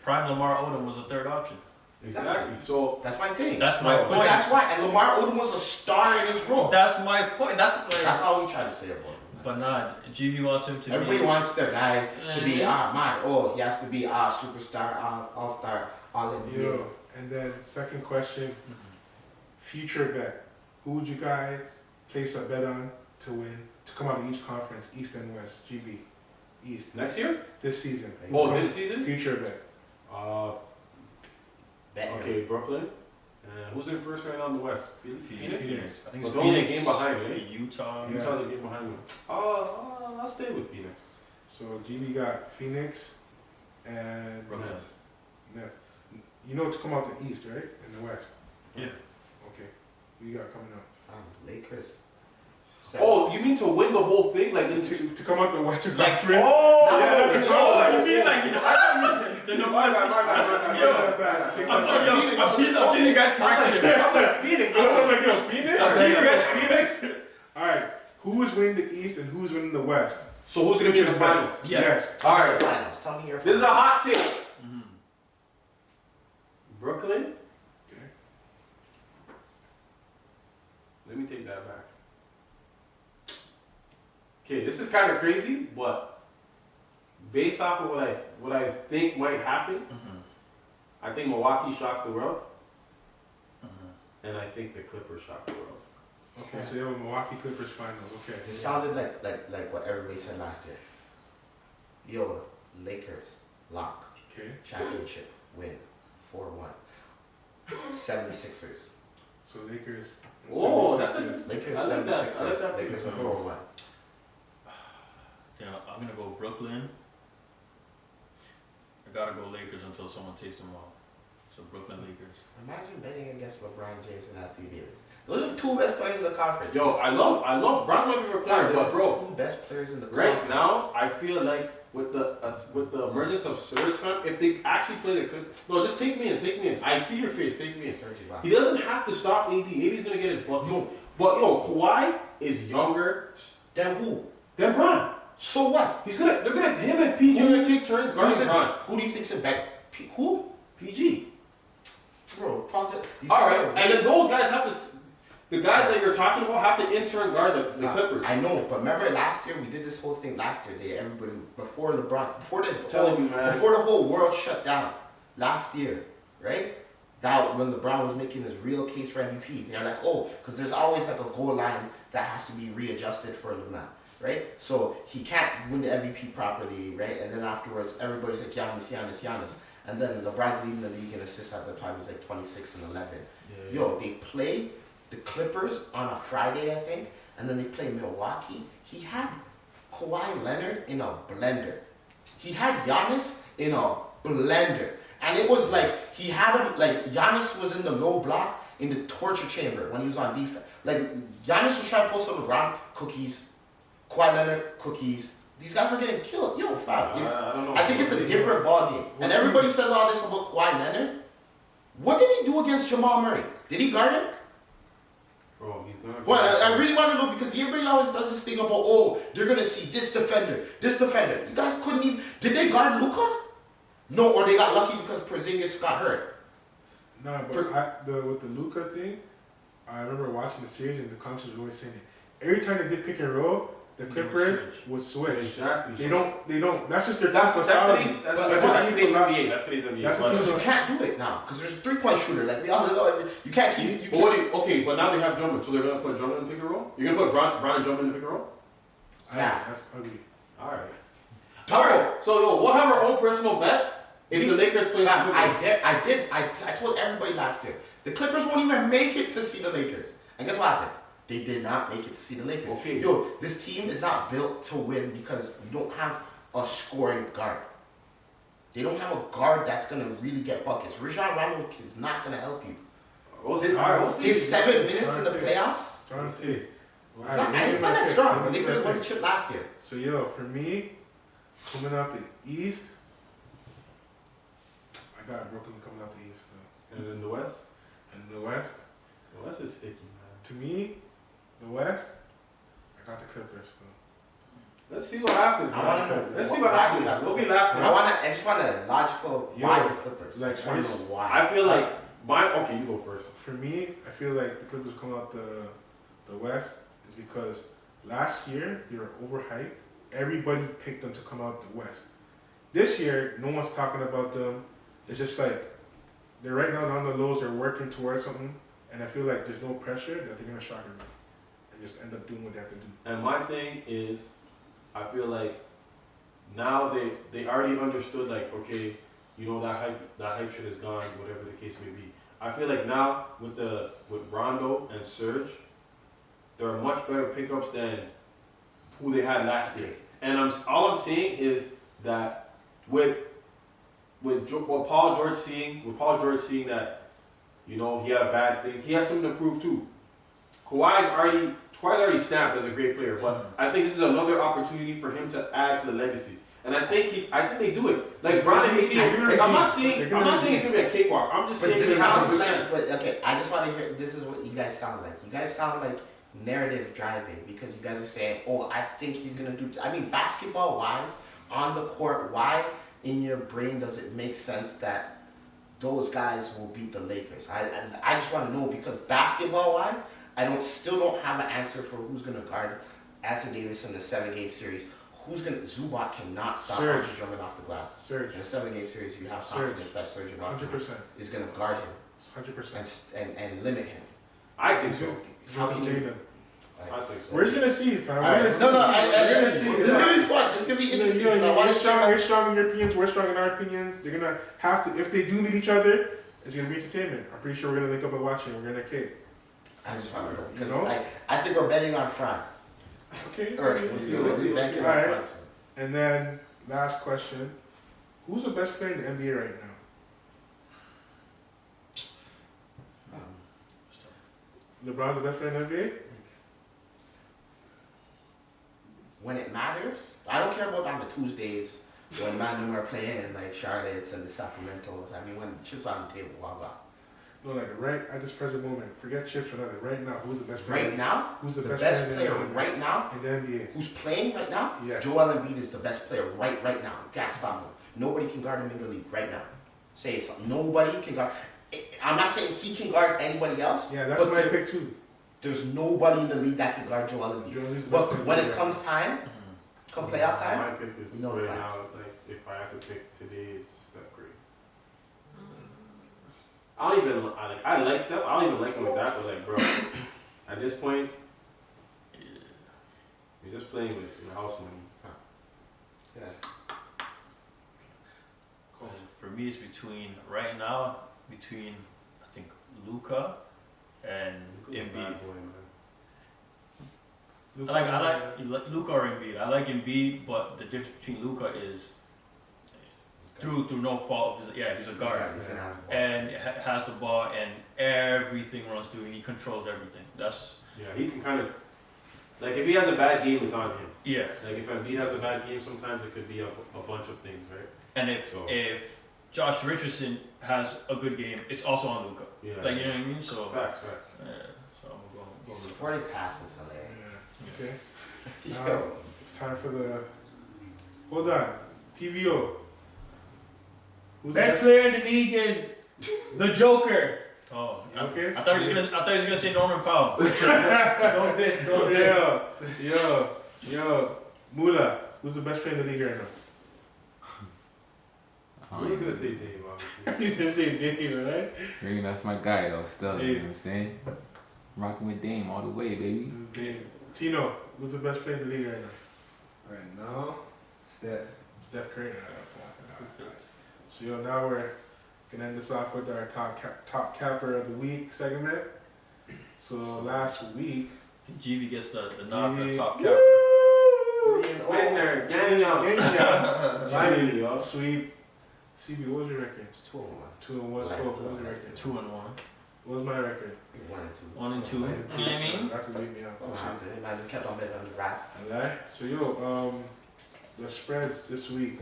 prime Lamar Odom was a third option. Exactly. So That's my thing. That's my But point. that's why, and Lamar Odom was a star in his role. That's my point. That's all we try to say about him. But nah, GB wants him to Everybody be. wants the guy to be he has to be superstar, all-star, all in the Yo, and then second question, future bet. Who would you guys place a bet on to win, to come out of each conference, East and West? GB, East. next year? This season. Oh, this season? Future bet. Okay, Brooklyn. Who's in first right now in the West? Phoenix. I think It's it's only a Phoenix. game behind, right? Utah. Yeah. Utah's a game behind me. I'll stay with Phoenix. So GB got Phoenix and Brooklyn. Nets. You know to come out the East, right? And the West. Yeah. Okay. Who you got coming up? Lakers. Oh, you mean to win the whole thing? Like To come out the Western Like Conference. Oh, Not yeah, Phoenix. Oh, you mean like the number one? I'm teasing you guys correctly. I'm like Phoenix. I'm teasing you guys Phoenix. Alright, who is winning the East and who's winning the West? So who's gonna be in the finals? Yeah. Yes. All right. Finals. Tell me your This is a hot take. Mhm. Brooklyn. Okay. Let me take that back. Okay, this is kind of crazy, but based off of what I think might happen, Mhm. I think Milwaukee shocks the world, Mhm. and I think the Clippers shock the world. Okay, so you have a Milwaukee Clippers finals. Okay. This sounded like what everybody said last year. Yo, Lakers, lock, Okay. championship, win, 4-1. 76ers. So Lakers Oh, that's 76ers. Lakers I like that. 76ers. I like that. Lakers went 4-1. Yeah, I'm gonna go Brooklyn. I gotta go Lakers until someone takes them off. So Brooklyn Lakers. Imagine betting against LeBron James and Anthony Davis. Those are the two best players in the conference. Yo, I love Brown, my favorite player, but bro, two best players in the right conference. now I feel like with the emergence of Serge, fam, if they actually play the Clippers, no, just take me in. I see your face, take me in. Serge Ibaka. He doesn't have to stop AD. AD's gonna get his bucket. No. But yo, Kawhi is younger Then who? than Bron. So what? They're gonna him and PG are gonna take turns guarding Bron. Who do you think's a better? Who? PG. Bro, Paul George. All right, and then those guys have to. The guys that you're talking about have to intern guard the Clippers. I know, but remember last year we did this whole thing last year. Everybody before LeBron, before the whole world shut down last year, right? That when LeBron was making his real case for MVP, they're like, oh, because there's always like a goal line that has to be readjusted for LeBron, right? So he can't win the MVP properly, right? And then afterwards, everybody's like Giannis. And then LeBron's leading the league in assists at the time. It was like 26 and 11. Yeah. Yo, they play the Clippers on a Friday, I think, and then they play Milwaukee. He had Kawhi Leonard in a blender. He had Giannis in a blender. And it was like, he had him, like, Giannis was in the low block in the torture chamber when he was on defense. Like, Giannis was trying to post on the ground, cookies. Kawhi Leonard, cookies. These guys were getting killed. Yo, fam. I don't know. I think it's a different ballgame. And everybody says all this about Kawhi Leonard. What did he do against Jamal Murray? Did he guard him? Bro, he's gonna. Well, I really want to know because everybody always does this thing about, oh, they're going to see this defender. You guys couldn't even. Did they guard Luka? No, or they got lucky because Porzingis got hurt. No, but with the Luka thing, I remember watching the series and the coaches were always saying it. Every time they did pick and roll, the Clippers would switch. Exactly. They don't. That's just their That's team today's NBA. That's today's NBA. That's Because you can't do it now because there's a 3-point shooter. Like we all know, you can't keep. You can't. Okay, but now they have Drummond, so they're gonna put Drummond in the pick and roll. You're gonna put Brown and Drummond in the pick and roll. Yeah. That's ugly. All right. So yo, we'll have our own personal bet if the Lakers play. I told everybody last year the Clippers won't even make it to see the Lakers. And guess what happened? They did not make it to see the Lakers. Okay. Yo, this team is not built to win because you don't have a scoring guard. They don't have a guard that's gonna really get buckets. Rajon Rondo is not gonna help you. We'll see. His 7 minutes in the playoffs. Trying to see. It's not that strong. The Lakers won the chip last year. So yo, for me, coming out the East, I got Brooklyn coming out the East though. And in the West? And the West, The West is sticky, man. to me, the West, I got the Clippers though. Let's see what happens, I want man. to know. Let's see what happens. We'll be laughing. I just want a logical why Yo, the Clippers. like, I just want to know why. I feel like okay, you go first. For me, I feel like the Clippers come out the West is because last year they were overhyped. Everybody picked them to come out the West. This year, no one's talking about them. It's just like they're right now on the lows. They're working towards something, and I feel like there's no pressure that they're gonna shock everybody and just end up doing what they have to do. And my thing is, I feel like now they already understood, like, okay, you know, that hype shit is gone, whatever the case may be. I feel like now with Rondo and Serge, there are much better pickups than who they had last year. And all I'm saying is that with Paul George seeing that, you know, he had a bad thing, he has something to prove too. Kawhi's already snapped as a great player, but I think this is another opportunity for him to add to the legacy. And I think they do it. Like Bron and AD, I'm not saying it's gonna be a cakewalk. I'm just saying this sounds like. But okay, I just want to hear. This is what you guys sound like. You guys sound like narrative driving because you guys are saying, "Oh, I think he's gonna do." I mean, basketball wise, on the court, why in your brain does it make sense that those guys will beat the Lakers? I just want to know because basketball wise, still don't have an answer for who's gonna guard Anthony Davis in the 7-game series. Zubac cannot stop Andre Drummond off the glass. Serge. In a 7-game series, you have confidence that Serge Ibaka 100%. is going to guard him 100%. and limit him. I think so. How can you? I think so. We're just gonna see, fam. Right. We're gonna see. This is gonna be fun. This is gonna be interesting. You're strong in your opinions. We're strong in our opinions. They're gonna have to. If they do meet each other, it's gonna be entertainment. I'm pretty sure we're gonna link up and watch it. We're gonna kick. I just want to know because No? I think we're betting on France. Okay. Or we'll see betting on Alright. France. And then last question: who's the best player in the NBA right now? LeBron's the best player in the NBA. When it matters, I don't care about on the Tuesdays when man are playing like Charlotte's and the Sacramentos. I mean, when the chips on the table, wow. No, like right at this present moment. Forget chips or nothing. Right now, who's the best player? Right now, Who's the the best best player player in the right now, in the NBA? who's playing right now, Yeah. Joel Embiid is the best player right now. You can't stop him. Nobody can guard him in the league right now. Say something. Nobody can guard. I'm not saying he can guard anybody else. Yeah, that's my pick too. There's nobody in the league that can guard Joel Embiid. Joel Embiid's the best But player when in it the comes time, come playoff time, My pick is No right facts. now. Like if I have to pick today, it's Steph Curry. I like Steph. I don't even like him like that. But like, bro, at this point, you're just playing with your house money. yeah. For me, it's between I think Luka and Luka's a Embiid. bad boy, man. I like Luka or Embiid. I like Embiid, but the difference between Luka is through no fault of his, he's a guard He's gonna have the ball. and has the ball and everything runs through him. He controls everything. That's Yeah, he can kind of like if he has a bad game, it's on him. yeah. Like if Embiid has a bad game, sometimes it could be a bunch of things, right? And if Josh Richardson has a good game, it's also on Luka. Yeah. Like you know what I mean? So Facts. so I'm gonna go with Supporting pass is hilarious. Yeah. Okay. It's time for the. Hold on. PVO. Who's Best player in the league is the Joker. Oh, You okay? I thought he was gonna say Norman Powell. Don't this. Yo, Mula. Who's the best player in the league right now? What are you gonna say, Dave? Obviously. He's gonna say Dame, right? Maybe that's my guy though, still, you Dame. know what I'm saying? Rocking with Dame all the way, baby. This is Dame. Tino, who's the best player in the league right now? Right now, Steph. Steph Curry. So now we're gonna end this off with our top capper of the week segment. So last week, GB gets the nod for the GB. top cap. Winner, gang up. Finally, y'all. Sweep. CB, what was your record? It's 2-1. 2-1. Like, Cool. What was your record? 2-1. What was my record? 1-2. 1 and 2. You know what I mean? Not to leave me off. Imagine kept on betting on the Raps. Alright. So the spreads this week.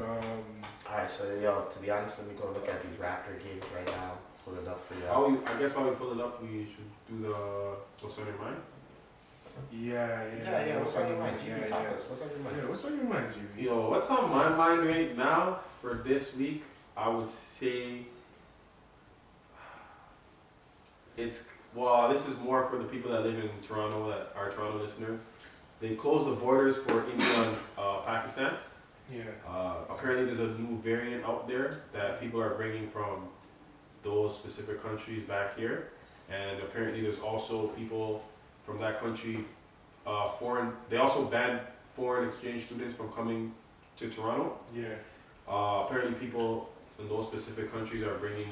Alright, so to be honest, let me go look at these Raptor games right now. Pull it up for you. I guess while we pull it up, we should do the what's on your mind. Yeah. What's on your mind? Yeah, GB, yeah. talk to us. What's on your mind? Yeah, what's on your mind, GB? Yo, what's on my mind right now for this week? I would say this is more for the people that live in Toronto, that are Toronto listeners. They closed the borders for India and Pakistan. Yeah. Apparently there's a new variant out there that people are bringing from those specific countries back here. And apparently there's also people from that country, they also banned foreign exchange students from coming to Toronto. Yeah. Apparently people in those specific countries are bringing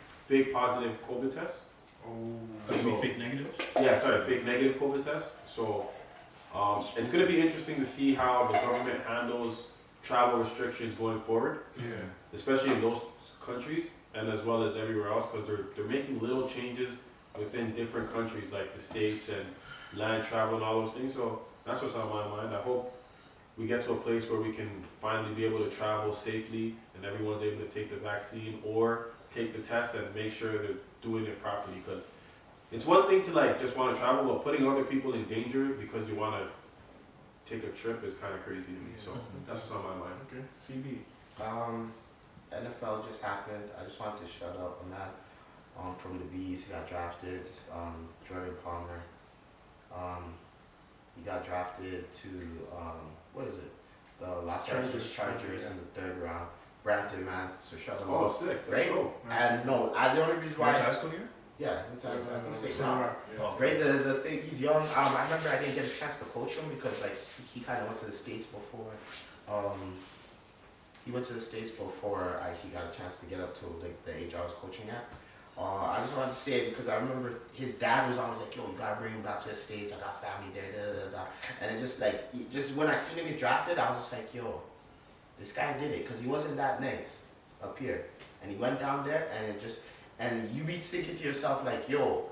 fake positive COVID tests. Oh. You mean fake negatives? Yeah, sorry, fake negative COVID tests. So it's going to be interesting to see how the government handles travel restrictions going forward, Yeah. especially in those countries and as well as everywhere else, because they're making little changes within different countries like the States and land travel and all those things. So that's what's on my mind. I hope we get to a place where we can finally be able to travel safely and everyone's able to take the vaccine or take the test and make sure they're doing it properly, because it's one thing to like just want to travel, but putting other people in danger because you want to take a trip is kind of crazy to me. So that's what's on my mind. Okay. CB. NFL just happened. I just wanted to shout out on that. From the Bees, he got drafted. Jordan Palmer. He got drafted to what is it? The Los Angeles Chargers in the 3rd round. Brampton, man. So shout out. Oh, sick. Right? Cool. And no, the only reason Went to why. high school here? Yeah, I think St. St. Mark. Mark, yeah. Oh. Great. The thing, he's young. I remember I didn't get a chance to coach him because like he kind of went to the States before. He went to the States before he got a chance to get up to like the age I was coaching at. I just wanted to say it because I remember his dad was always like, yo, you gotta bring him back to the States. I got family there, da da da. And it just like, just when I seen him get drafted, I was just like, yo, this guy did it because he wasn't that nice up here. And he went down there and it just, and you be thinking to yourself like, yo,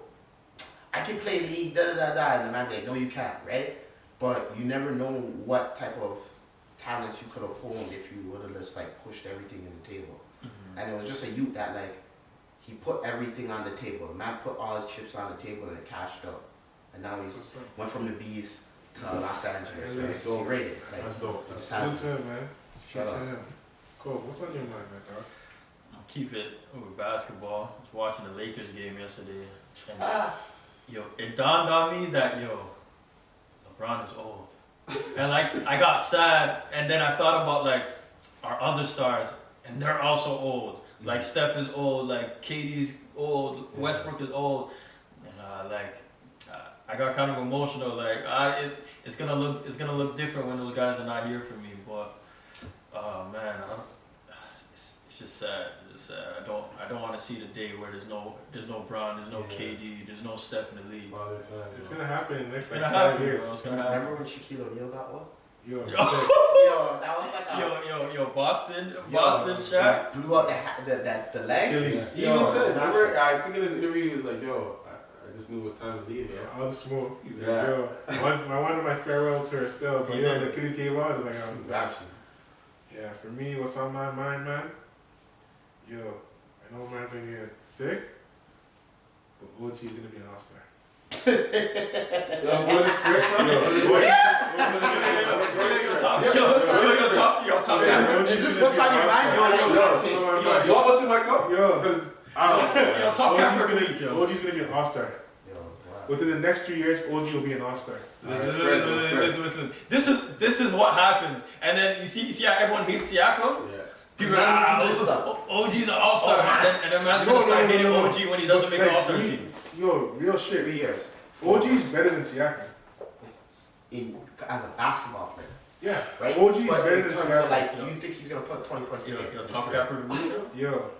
I can play league, da da da da. And the man be like, no, you can't, right? But you never know what type of talents you could have honed if you would have just like pushed everything in the table. And it was just a youth that like, he put everything on the table. The man put all his chips on the table and it cashed out. And now he's went from the Bees to Los Angeles. Yeah, Right? So rated. Like, That's dope. he just Salute has to him, man. Shut Salute up. to him. Cool. What's on your mind, man, dog? I'll keep it over basketball. I was watching the Lakers game yesterday. And, yo, it dawned on me that, LeBron is old. And like, I got sad, and then I thought about like our other stars, and they're also old. Like Steph is old, like KD's old, Westbrook is old, and I got kind of emotional. Like it's gonna look different when those guys are not here for me. But man, it's just sad. It's sad. I don't want to see the day where there's no Bron, there's no KD, there's no Steph in the league. It's gonna happen next It's like gonna 5 happen, years. bro. It's gonna happen. Remember when Shaquille O'Neal got one? Yo, Yo, that was like a Boston, Yo, Shaq. blew up the leg. Achilles. He even said, remember, I think in his interview, he was like, yo, I just knew it was time to leave, Yeah, all the smoke. He's Yeah. like, yo, I wanted my farewell tour still, but yo, the Achilles gave out. I was like, yeah, for me, what's on my mind, man? Yo, I know man's gonna get sick, but OG is gonna be an all-star. Yo, what is Chris from? Is this what's on your mind? Yo, what's in my cup? Yo, because Top cap for the week, yo. OG's gonna be an all-star. Within the next 3 years, OG will be an all-star. Listen. This is what happens, and then you see how everyone hates Siakam. Yeah. People are like, OG's an all-star, and then man's gonna start hating OG when he doesn't make the all-star team. Yo, real shit. 3 years. OG's better than Siakam. As a basketball player, Yeah, right? OG's But better in than terms of Siakam. like, you think he's gonna put 20 points per game? Top capper of the week. Yo,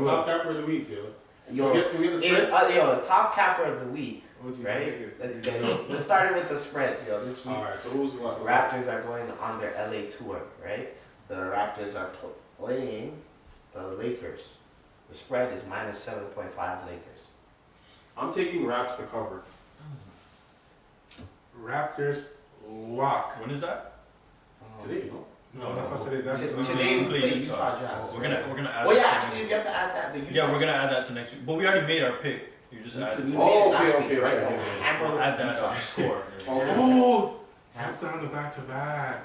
Top capper of the week, yo. Yo, Can we get the spreads? top capper of the week, OG, right? Let's get it. Let's start it with the spreads, yo. This week, Alright, so who's what? Raptors are going on their LA tour, right? The Raptors are playing the Lakers. The spread is minus 7.5 Lakers. I'm taking Raps to cover. Raptors lock. When is that? Today, no? No, that's not today. That's Today we play play Utah. Utah Jazz. We're gonna add. Oh yeah, that to actually next we have to add that. The week. Utah. Yeah, we're gonna add that to next week. But we already made our pick. You just add it. Oh, Last okay, week, right? okay. Hammer We'll add that Utah. to the score. Oh, Raps on the back-to-back.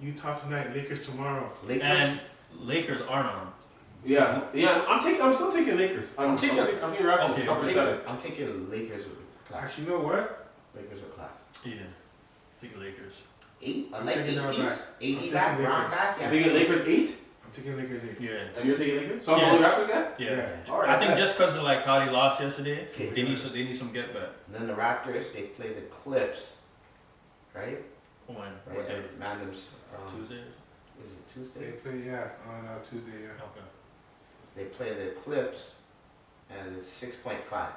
Utah tonight, Lakers tomorrow. Lakers. And Lakers aren't on. Yeah, I'm still taking Lakers. I'm taking Raptors. Okay, Okay. I'm taking Lakers with class. Actually, you know what? Lakers with class. Yeah. Take the Lakers. 8? I I'm like taking 8 that piece. back. 80 I'm back, taking Brown Lakers. back. I'm Yeah. taking Lakers 8, I'm taking Lakers 8. Yeah. and you're taking Lakers? So I'm Yeah. the only Raptors guy? Yeah. Alright. I think just because of like how they lost yesterday, Okay. they need some get back. And then the Raptors, they play the Clips, right? When? Right. What day? Random's Tuesday. Is it They Tuesday? play, on Tuesday, yeah. Okay. They play the Clips, and it's 6.5.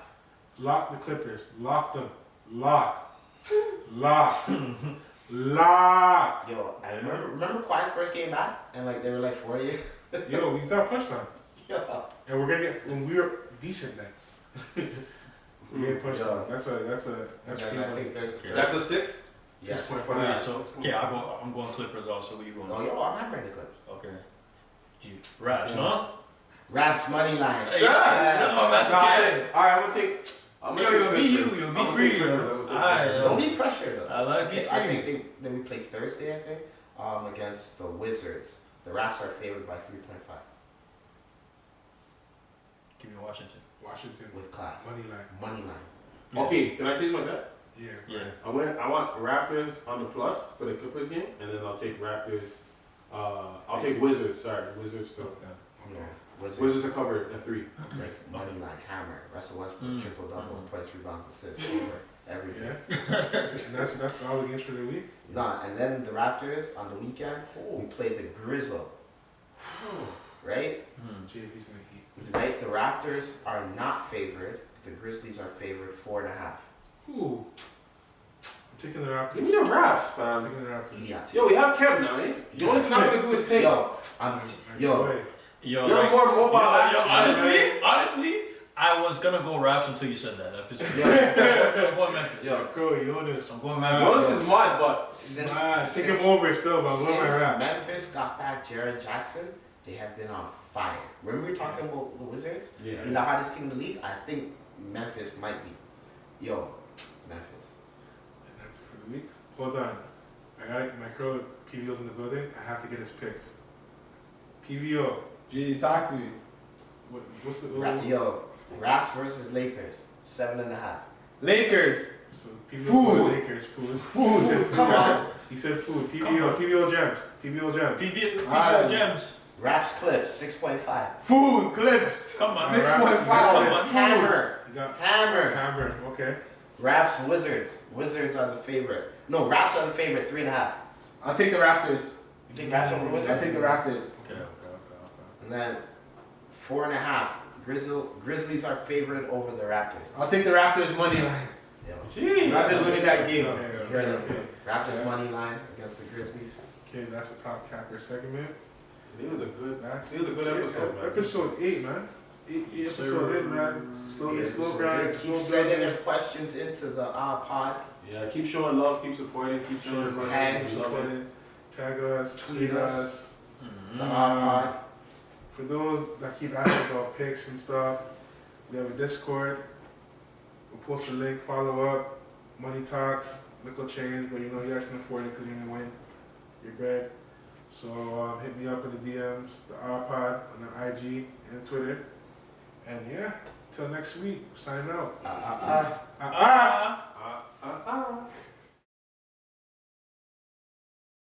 Lock the Clippers. Lock them. Lock. Lock. Lock. Yo, I remember Kawhi's first game back, and like they were like 4 years. Yo, we got punched on. Yeah. And we're gonna get, when we were decent then. We get punched Yeah. on. That's And free then I money. think there's That's a 6? yes. 6.5. Yeah. So I'm going Clippers also. Where you going? Oh, yo, I'm hammering the Clips. Okay. Gee, Raps, Yeah. huh? Raps money line. Hey, that's my master kid. Alright, I'm gonna take. You'll be free. Don't be pressured though. I like Okay, it. I think then we play Thursday. I think against the Wizards. The Raps are favored by 3.5 Give me Washington. Washington. with class. Money line. Money line. Okay, can I change my bet? Yeah. Yeah. I want Raptors on the plus for the Clippers game, and then I'll take Raptors. I'll take Wizards. Sorry, Wizards to You know, Wizards, Wizards to cover at 3. like money line, hammer. Russell Westbrook, Mm. triple double, points, rebounds, assists, over everything. Yeah. And that's all the games for the week. Nah, and then the Raptors on the weekend we play the Grizzle. Right? Hmm. JV's gonna eat. Tonight, the Raptors are not favored. The Grizzlies are favored 4.5. Ooh. I'm taking the Raptors. Give me the Raps, I'm fam. taking the Raptors. Yeah. Yo, we have Kev now, eh? Jonas is not gonna do his thing. Yo, yo. Wait. Yo, You're like, more mobile. honestly, I was gonna go Raps until you said that. That pissed me Yo, off. I'm going Memphis. yo. Crow, Jonas. I'm going Memphis. Jonas is mad, but Since, Take him over still, but I'm going my since Raps. Memphis got back Jared Jackson, they have been on fire. Remember we were talking about the Wizards? yeah. You know how this team in the league? I think Memphis might be. Yo, Memphis. And that's it for the week. Hold on. I got my Crow PVO's in the building. I have to get his picks. PVO. Jeez, talk to me. What's the Yo, Raps versus Lakers, 7.5. Lakers. So PVO Food. for the Lakers. Food. Food. He said food. Come on. He said food. Come on. PVO gems. PVO gems. PV Alright. Gems. Raps Clips, 6.5. Food. Clips. Come on. 6.5. Come on. Hammer. You got Hammer. Hamburg. Okay. Raps Wizards. Wizards are the favorite. No, Raps are the favorite, 3.5. I'll take the Raptors. You take Raps over I'll Wizards? take the Raptors. Okay. And then 4.5. Grizzlies are favored over the Raptors. I'll take the Raptors money line. Yo. Jeez. Raptors winning that game. Okay. Raptors money line against the Grizzlies. Okay, that's the top capper segment. It was a good. That's It was a good episode, man. Episode 8, man. 8 episode in, man. Slowly, Yeah, slow so grind, keep slow sending building. their questions into the pod. Yeah, keep showing love, keep supporting, keep showing love. Tag. We love it. Tag us, tweet Tweet us. us. The pod. For those that keep asking about picks and stuff, we have a Discord. We'll post a link, follow up. Money talks, nickel change, but you know you guys can afford it because you're gonna win your bread. So hit me up in the DMs, the iPod, on the IG and Twitter. And yeah, till next week, sign out. Ah. Ah.